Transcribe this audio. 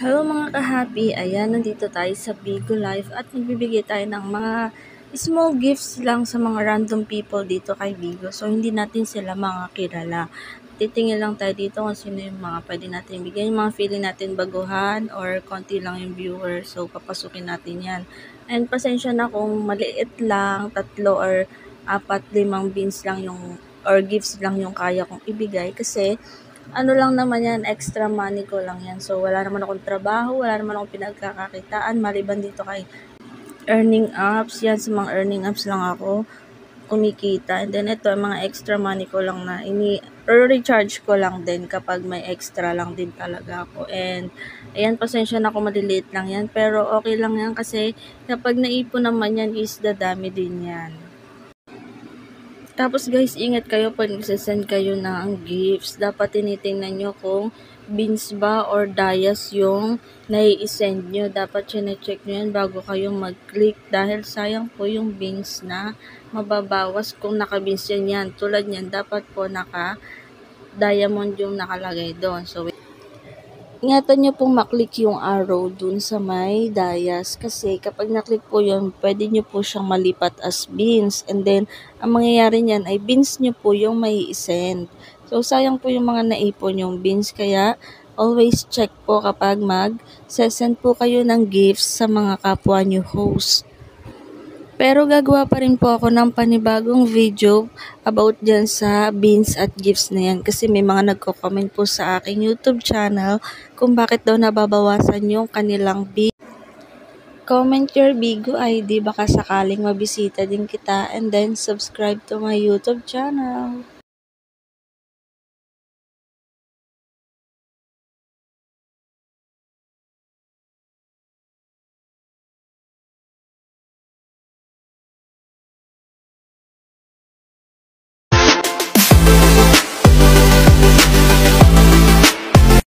Hello mga ka-happy, ayan nandito tayo sa Bigo Live at magbibigay tayo ng mga small gifts lang sa mga random people dito kay Bigo. So hindi natin sila mga kilala. Titingin lang tayo dito kung sino yung mga pwede natin bigyan, yung mga feeling natin baguhan or konti lang yung viewers. So papasukin natin yan. And pasensya na kung maliit lang, 3 or 4, 5 beans lang yung or gifts lang yung kaya kong ibigay kasi ano lang naman yan, extra money ko lang yan. So, wala naman akong trabaho, wala naman akong pinagkakakitaan, maliban dito kay earning apps. Yan, sa mga earning apps lang ako kumikita. And then, ito, mga extra money ko lang na recharge ko lang din kapag may extra lang din talaga ako. And, ayan, pasensya na kung maliliit lang yan. Pero, okay lang yan kasi kapag naipon naman yan is dadami din yan. Tapos guys, ingat kayo pag nagsasend kayo ng gifts. Dapat tinitingnan nyo kung beans ba or dayas yung nai-send nyo. Dapat chinecheck nyo yan bago kayong mag-click dahil sayang po yung beans na mababawas kung naka-beans yan. Tulad yan, dapat po naka-diamond yung nakalagay doon. So, ingatan nyo pong maklik yung arrow dun sa may dayas kasi kapag naklik po yun, pwede nyo po siyang malipat as beans. And then, ang mangyayari niyan ay beans nyo po yung may send. So, sayang po yung mga naipon yung beans. Kaya, always check po kapag mag-send po kayo ng gifts sa mga kapwa nyo host. Pero gagawa pa rin po ako ng panibagong video about dyan sa beans at gifts na yan. Kasi may mga nagko-comment po sa aking YouTube channel kung bakit daw nababawasan yung kanilang beans. Comment your Bigo ID, baka sakaling mabisita din kita, and then subscribe to my YouTube channel.